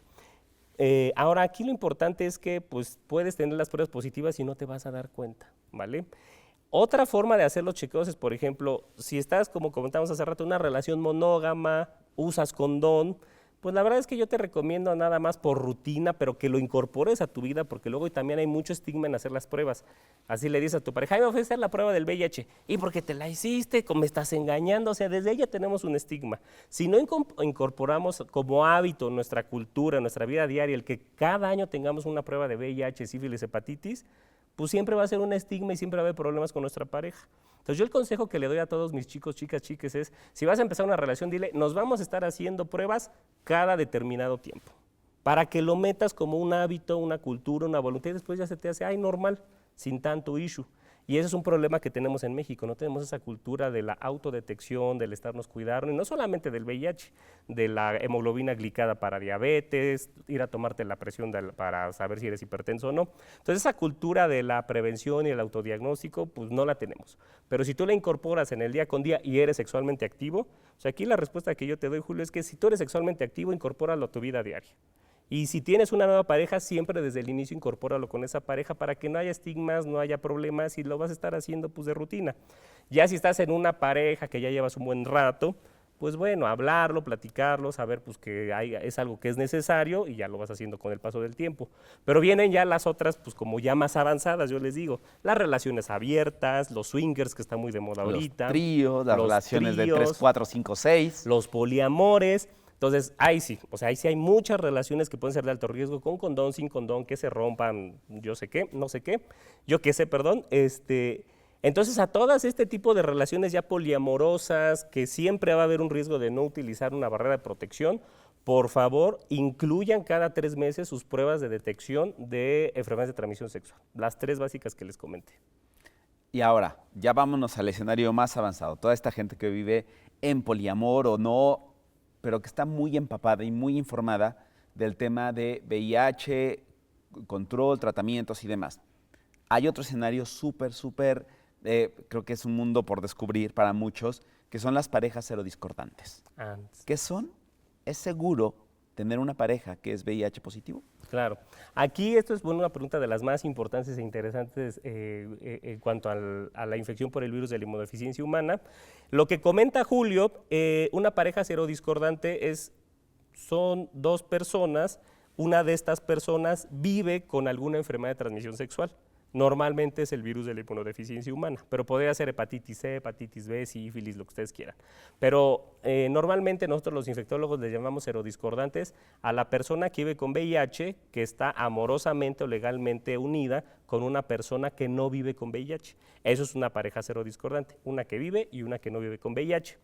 Ahora, aquí lo importante es que pues, puedes tener las pruebas positivas y no te vas a dar cuenta, ¿vale? Otra forma de hacer los chequeos es, por ejemplo, si estás, como comentamos hace rato, en una relación monógama, usas condón, pues la verdad es que yo te recomiendo nada más por rutina, pero que lo incorpores a tu vida, porque luego también hay mucho estigma en hacer las pruebas. Así le dices a tu pareja, ay, me voy a hacer la prueba del VIH, y porque te la hiciste, me estás engañando, o sea, desde ahí ya tenemos un estigma. Si no incorporamos como hábito en nuestra cultura, en nuestra vida diaria, el que cada año tengamos una prueba de VIH, sífilis, hepatitis, pues siempre va a ser un estigma y siempre va a haber problemas con nuestra pareja. Entonces yo el consejo que le doy a todos mis chicos, chicas, chiques es, si vas a empezar una relación, dile, nos vamos a estar haciendo pruebas cada determinado tiempo, para que lo metas como un hábito, una cultura, una voluntad, y después ya se te hace, ay, normal, sin tanto issue. Y ese es un problema que tenemos en México, no tenemos esa cultura de la autodetección, del estarnos cuidando, y no solamente del VIH, de la hemoglobina glicada para diabetes, ir a tomarte la presión para saber si eres hipertenso o no. Entonces esa cultura de la prevención y el autodiagnóstico, pues no la tenemos. Pero si tú la incorporas en el día con día y eres sexualmente activo, o sea, aquí la respuesta que yo te doy, Julio, es que si tú eres sexualmente activo, incorpóralo a tu vida diaria. Y si tienes una nueva pareja, siempre desde el inicio incorpóralo con esa pareja para que no haya estigmas, no haya problemas y lo vas a estar haciendo pues de rutina. Ya si estás en una pareja que ya llevas un buen rato, pues bueno, hablarlo, platicarlo, saber pues que es algo que es necesario y ya lo vas haciendo con el paso del tiempo. Pero vienen ya las otras pues como ya más avanzadas, yo les digo, las relaciones abiertas, los swingers que están muy de moda ahorita. Los tríos, las relaciones de 3, 4, 5, 6. Los poliamores. Entonces, ahí sí, o sea, ahí sí hay muchas relaciones que pueden ser de alto riesgo, con condón, sin condón, que se rompan, yo sé qué, no sé qué, yo qué sé, perdón. Entonces, a todas este tipo de relaciones ya poliamorosas, que siempre va a haber un riesgo de no utilizar una barrera de protección, por favor, incluyan cada 3 meses sus pruebas de detección de enfermedades de transmisión sexual, las 3 básicas que les comenté. Y ahora, ya vámonos al escenario más avanzado. Toda esta gente que vive en poliamor o no, pero que está muy empapada y muy informada del tema de VIH, control, tratamientos y demás. Hay otro escenario súper, creo que es un mundo por descubrir para muchos, que son las parejas serodiscordantes. ¿Qué son? ¿Es seguro tener una pareja que es VIH positivo? Claro. Aquí esto es una pregunta de las más importantes e interesantes en cuanto a la infección por el virus de la inmunodeficiencia humana. Lo que comenta Julio, una pareja serodiscordante son dos personas, una de estas personas vive con alguna enfermedad de transmisión sexual. Normalmente es el virus de la inmunodeficiencia humana, pero podría ser hepatitis C, hepatitis B, sífilis, lo que ustedes quieran. Pero normalmente nosotros los infectólogos les llamamos serodiscordantes a la persona que vive con VIH, que está amorosamente o legalmente unida con una persona que no vive con VIH. Eso es una pareja serodiscordante, una que vive y una que no vive con VIH.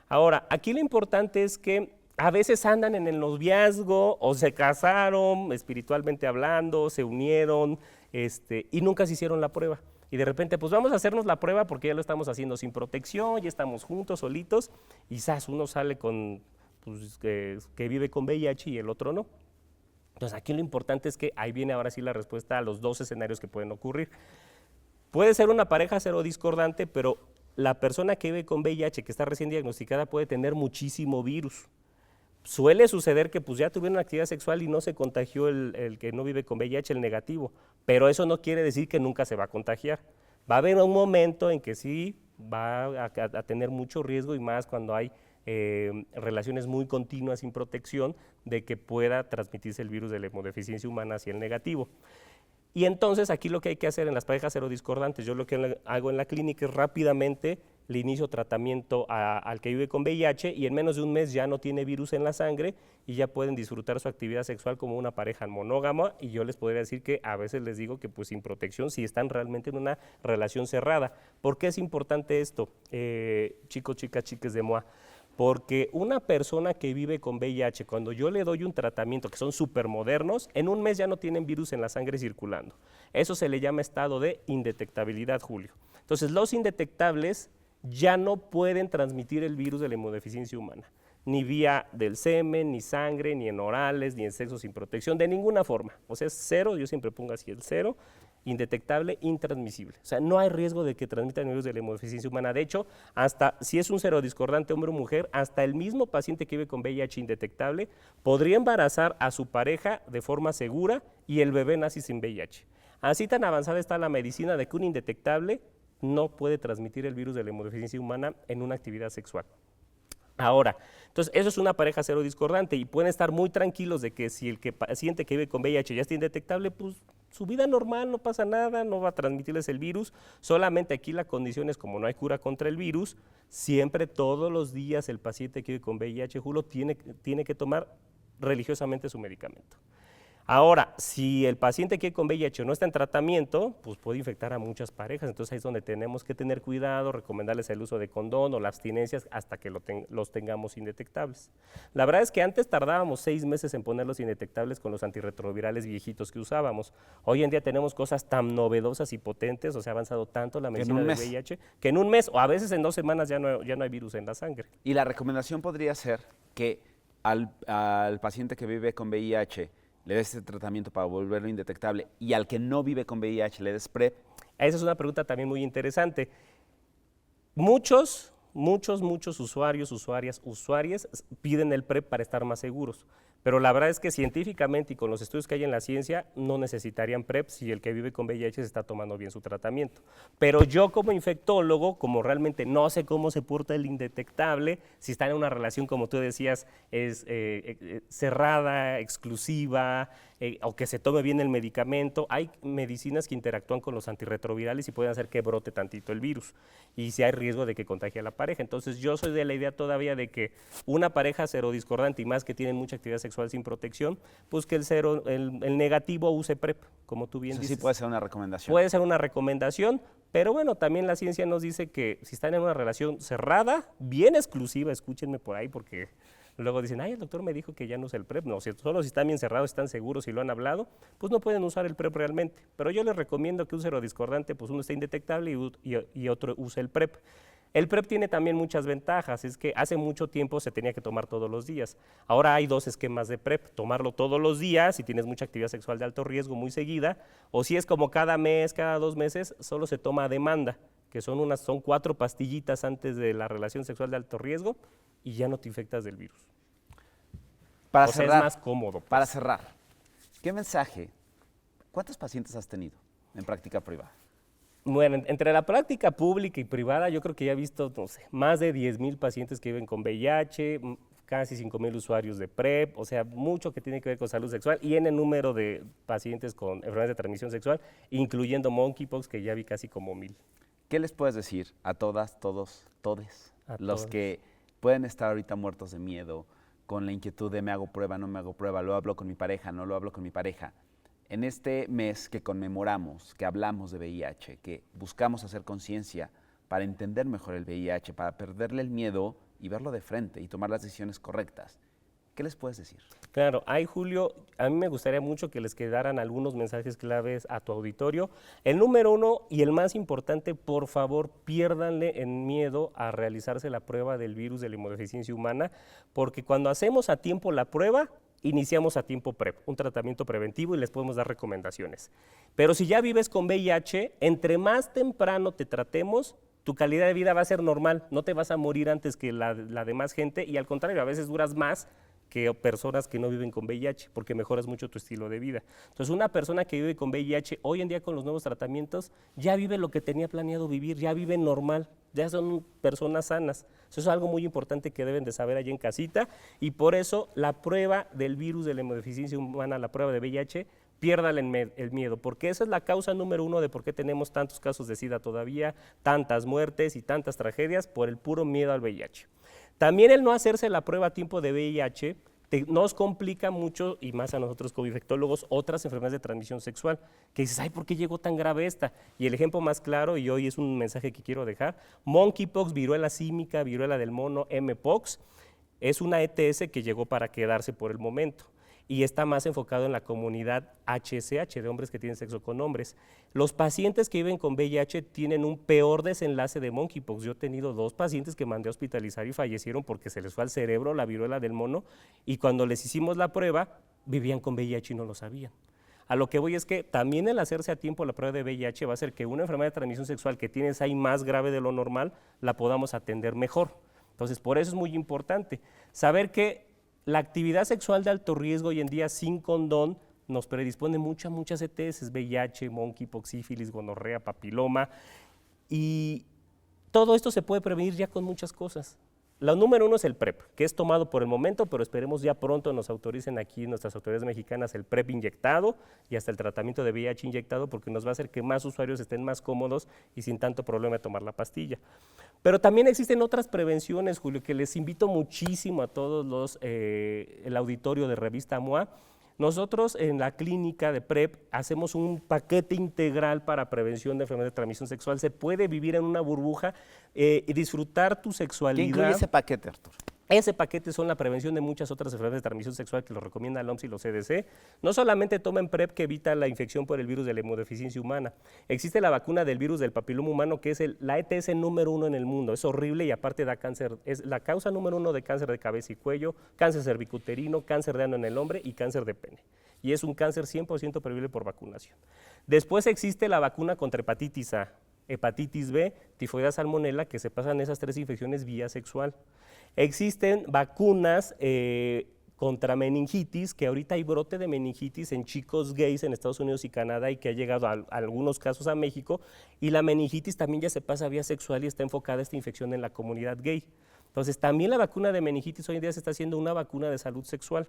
Ahora, aquí lo importante es que a veces andan en el noviazgo o se casaron espiritualmente hablando, se unieron y nunca se hicieron la prueba. Y de repente, pues vamos a hacernos la prueba porque ya lo estamos haciendo sin protección, ya estamos juntos, solitos, y quizás uno sale con, pues, que vive con VIH y el otro no. Entonces aquí lo importante es que ahí viene ahora sí la respuesta a los dos escenarios que pueden ocurrir. Puede ser una pareja serodiscordante, pero la persona que vive con VIH, que está recién diagnosticada, puede tener muchísimo virus. Suele suceder que pues ya tuvieron actividad sexual y no se contagió el que no vive con VIH, el negativo, pero eso no quiere decir que nunca se va a contagiar. Va a haber un momento en que sí va a tener mucho riesgo y más cuando hay relaciones muy continuas sin protección de que pueda transmitirse el virus de la inmunodeficiencia humana hacia el negativo. Y entonces aquí lo que hay que hacer en las parejas serodiscordantes, yo lo que hago en la clínica es rápidamente le inicio tratamiento al que vive con VIH y en menos de un mes ya no tiene virus en la sangre y ya pueden disfrutar su actividad sexual como una pareja monógama, y yo les podría decir que a veces les digo que pues sin protección si están realmente en una relación cerrada. ¿Por qué es importante esto, chicos, chicas, chiques de MOA? Porque una persona que vive con VIH, cuando yo le doy un tratamiento que son súper modernos, en un mes ya no tienen virus en la sangre circulando. Eso se le llama estado de indetectabilidad, Julio. Entonces, los indetectables ya no pueden transmitir el virus de la inmunodeficiencia humana, ni vía del semen, ni sangre, ni en orales, ni en sexo sin protección, de ninguna forma. O sea, es cero, yo siempre pongo así el cero, indetectable, intransmisible. O sea, no hay riesgo de que transmitan el virus de la inmunodeficiencia humana. De hecho, hasta si es un serodiscordante hombre o mujer, hasta el mismo paciente que vive con VIH indetectable podría embarazar a su pareja de forma segura y el bebé nace sin VIH. Así tan avanzada está la medicina de que un indetectable no puede transmitir el virus de la inmunodeficiencia humana en una actividad sexual. Ahora, entonces eso es una pareja serodiscordante y pueden estar muy tranquilos de que si el paciente que vive con VIH ya está indetectable, pues su vida normal, no pasa nada, no va a transmitirles el virus. Solamente aquí la condición es, como no hay cura contra el virus, siempre todos los días el paciente que vive con VIH, Julio, tiene que tomar religiosamente su medicamento. Ahora, si el paciente que con VIH no está en tratamiento, pues puede infectar a muchas parejas, entonces ahí es donde tenemos que tener cuidado, recomendarles el uso de condón o la abstinencia hasta que los tengamos indetectables. La verdad es que antes tardábamos 6 meses en ponerlos indetectables con los antirretrovirales viejitos que usábamos. Hoy en día tenemos cosas tan novedosas y potentes, o sea, ha avanzado tanto la medicina de VIH, que en un mes o a veces en 2 semanas ya no hay virus en la sangre. Y la recomendación podría ser que al paciente que vive con VIH le des este tratamiento para volverlo indetectable y al que no vive con VIH le des PrEP. Esa es una pregunta también muy interesante. Muchos usuarias piden el PrEP para estar más seguros, pero la verdad es que científicamente y con los estudios que hay en la ciencia no necesitarían PrEP si el que vive con VIH se está tomando bien su tratamiento. Pero yo como infectólogo, como realmente no sé cómo se porta el indetectable, si está en una relación, como tú decías, es cerrada, exclusiva, o que se tome bien el medicamento, hay medicinas que interactúan con los antirretrovirales y pueden hacer que brote tantito el virus y si hay riesgo de que contagie a la pareja. Entonces yo soy de la idea todavía de que una pareja serodiscordante y más que tienen mucha actividad sexual sin protección, pues que el negativo use PrEP, como tú bien dices. Sí puede ser una recomendación. Puede ser una recomendación, pero bueno, también la ciencia nos dice que si están en una relación cerrada, bien exclusiva, escúchenme por ahí porque Luego dicen, ay, el doctor me dijo que ya no usa el PrEP. No, solo si están bien cerrados, están seguros y lo han hablado, pues no pueden usar el PrEP realmente. Pero yo les recomiendo que un serodiscordante, pues uno está indetectable y otro use el PrEP. El PrEP tiene también muchas ventajas, es que hace mucho tiempo se tenía que tomar todos los días. Ahora hay 2 esquemas de PrEP, tomarlo todos los días si tienes mucha actividad sexual de alto riesgo muy seguida, o si es como cada mes, cada 2 meses, solo se toma a demanda, que son 4 pastillitas antes de la relación sexual de alto riesgo y ya no te infectas del virus. Para O sea, cerrar, es más cómodo. para cerrar, ¿qué mensaje? ¿Cuántos pacientes has tenido en práctica privada? Bueno, entre la práctica pública y privada, yo creo que ya he visto, no sé, más de 10,000 pacientes que viven con VIH, casi 5,000 usuarios de PrEP, o sea, mucho que tiene que ver con salud sexual y en el número de pacientes con enfermedades de transmisión sexual, incluyendo monkeypox, que ya vi casi como 1,000. ¿Qué les puedes decir a todas, todos, todes, A los todos. que pueden estar ahorita muertos de miedo, con la inquietud de me hago prueba, no me hago prueba, lo hablo con mi pareja, no lo hablo con mi pareja? En este mes que conmemoramos, que hablamos de VIH, que buscamos hacer conciencia para entender mejor el VIH, para perderle el miedo y verlo de frente y tomar las decisiones correctas, ¿qué les puedes decir? Claro, Julio, a mí me gustaría mucho que les quedaran algunos mensajes claves a tu auditorio. El número 1 y el más importante, por favor, piérdanle el miedo a realizarse la prueba del virus de la inmunodeficiencia humana, porque cuando hacemos a tiempo la prueba, iniciamos a tiempo PrEP, un tratamiento preventivo y les podemos dar recomendaciones. Pero si ya vives con VIH, entre más temprano te tratemos, tu calidad de vida va a ser normal, no te vas a morir antes que la demás gente y al contrario, a veces duras más que personas que no viven con VIH, porque mejoras mucho tu estilo de vida. Entonces, una persona que vive con VIH, hoy en día con los nuevos tratamientos, ya vive lo que tenía planeado vivir, ya vive normal, ya son personas sanas. Eso es algo muy importante que deben de saber allí en casita, y por eso la prueba del virus de la inmunodeficiencia humana, la prueba de VIH, piérdale el miedo, porque esa es la causa número 1 de por qué tenemos tantos casos de SIDA todavía, tantas muertes y tantas tragedias por el puro miedo al VIH. También el no hacerse la prueba a tiempo de VIH nos complica mucho, y más a nosotros como infectólogos, otras enfermedades de transmisión sexual, que dices, ay, ¿por qué llegó tan grave esta? Y el ejemplo más claro, y hoy es un mensaje que quiero dejar, monkeypox, viruela símica, viruela del mono, mpox, es una ETS que llegó para quedarse por el momento y está más enfocado en la comunidad HSH, de hombres que tienen sexo con hombres. Los pacientes que viven con VIH tienen un peor desenlace de monkeypox. Yo he tenido 2 pacientes que mandé a hospitalizar y fallecieron porque se les fue al cerebro la viruela del mono y cuando les hicimos la prueba vivían con VIH y no lo sabían. A lo que voy es que también el hacerse a tiempo la prueba de VIH va a hacer que una enfermedad de transmisión sexual que tienes ahí más grave de lo normal la podamos atender mejor. Entonces, por eso es muy importante saber que la actividad sexual de alto riesgo hoy en día sin condón nos predispone muchas ETS, VIH, monkeypox, sífilis, gonorrea, papiloma, y todo esto se puede prevenir ya con muchas cosas. La número 1 es el PrEP, que es tomado por el momento, pero esperemos ya pronto nos autoricen aquí nuestras autoridades mexicanas el PrEP inyectado y hasta el tratamiento de VIH inyectado, porque nos va a hacer que más usuarios estén más cómodos y sin tanto problema de tomar la pastilla. Pero también existen otras prevenciones, Julio, que les invito muchísimo a todos el auditorio de Revista MOA. Nosotros en la clínica de PrEP hacemos un paquete integral para prevención de enfermedades de transmisión sexual. Se puede vivir en una burbuja y disfrutar tu sexualidad. ¿Qué incluye ese paquete, Arturo? Ese paquete son la prevención de muchas otras enfermedades de transmisión sexual que lo recomienda el OMS y los CDC. No solamente tomen PrEP que evita la infección por el virus de la inmunodeficiencia humana. Existe la vacuna del virus del papiloma humano que es la ETS número 1 en el mundo. Es horrible y aparte da cáncer. Es la causa número 1 de cáncer de cabeza y cuello, cáncer cervicuterino, cáncer de ano en el hombre y cáncer de pene. Y es un cáncer 100% prevenible por vacunación. Después existe la vacuna contra hepatitis A, hepatitis B, tifoidea, salmonela, que se pasan esas 3 infecciones vía sexual. Existen vacunas contra meningitis, que ahorita hay brote de meningitis en chicos gays en Estados Unidos y Canadá y que ha llegado a algunos casos a México, y la meningitis también ya se pasa vía sexual y está enfocada esta infección en la comunidad gay. Entonces, también la vacuna de meningitis hoy en día se está haciendo una vacuna de salud sexual.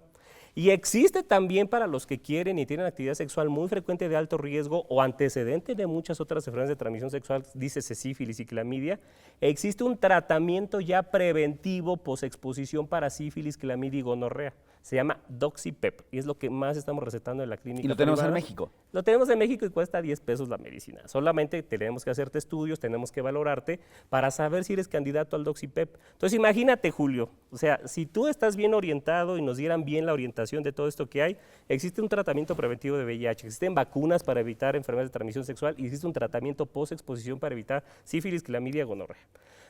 Y existe también para los que quieren y tienen actividad sexual muy frecuente de alto riesgo o antecedente de muchas otras enfermedades de transmisión sexual, dícese sífilis y clamidia, existe un tratamiento ya preventivo posexposición para sífilis, clamidia y gonorrea. Se llama Doxipep y es lo que más estamos recetando en la clínica. Y lo tenemos en privada. México. Lo tenemos en México y cuesta 10 pesos la medicina. Solamente tenemos que hacerte estudios, tenemos que valorarte para saber si eres candidato al Doxipep. Entonces imagínate, Julio, o sea, si tú estás bien orientado y nos dieran bien la orientación de todo esto que hay, existe un tratamiento preventivo de VIH, existen vacunas para evitar enfermedades de transmisión sexual y existe un tratamiento post-exposición para evitar sífilis, clamidia, gonorrea.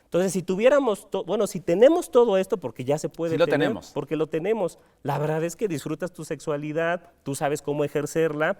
Entonces, si tuviéramos, si tenemos todo esto, porque ya se puede Sí lo tener, tenemos. porque lo tenemos, la verdad es que disfrutas tu sexualidad, tú sabes cómo ejercerla,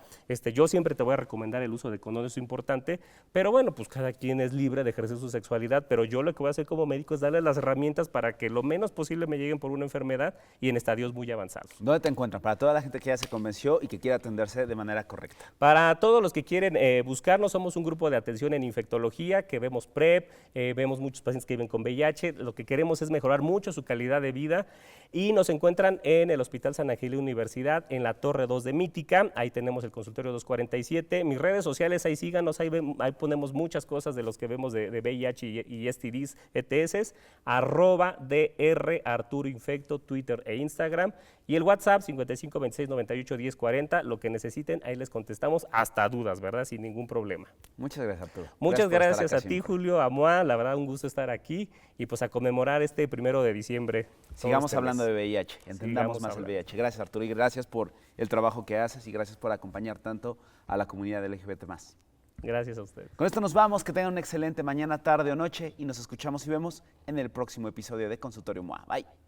yo siempre te voy a recomendar el uso de condón, eso es importante, pero bueno, pues cada quien es libre de ejercer su sexualidad, pero yo lo que voy a hacer como médico es darle las herramientas para que lo menos posible me lleguen por una enfermedad y en estadios muy avanzados. ¿Dónde te encuentran? Para toda la gente que ya se convenció y que quiere atenderse de manera correcta. Para todos los que quieren buscarnos, somos un grupo de atención en infectología, que vemos PrEP, vemos muchos pacientes que viven con VIH, lo que queremos es mejorar mucho su calidad de vida y nos encuentran en el Hospital San Angelino Universidad, en la Torre 2 de Mítica, ahí tenemos el consultorio 247, mis redes sociales, ahí síganos, ahí ponemos muchas cosas de los que vemos de VIH y STDs, ETS, @DR Arturo Infecto, Twitter e Instagram, y el WhatsApp 55 26 98 10 40, lo que necesiten, ahí les contestamos hasta dudas, ¿verdad? Sin ningún problema. Muchas gracias, Arturo. Muchas por estar gracias acá a ti, siempre. Julio, a Moa, la verdad un gusto estar aquí y pues a conmemorar este 1 de diciembre. Sigamos hablando de VIH, entendamos Sigamos más el hablando. VIH. Gracias, Arturo, y gracias por el trabajo que haces y gracias por acompañar tanto a la comunidad LGBT+. Gracias a ustedes. Con esto nos vamos, que tengan una excelente mañana, tarde o noche y nos escuchamos y vemos en el próximo episodio de Consultorio MOA. Bye.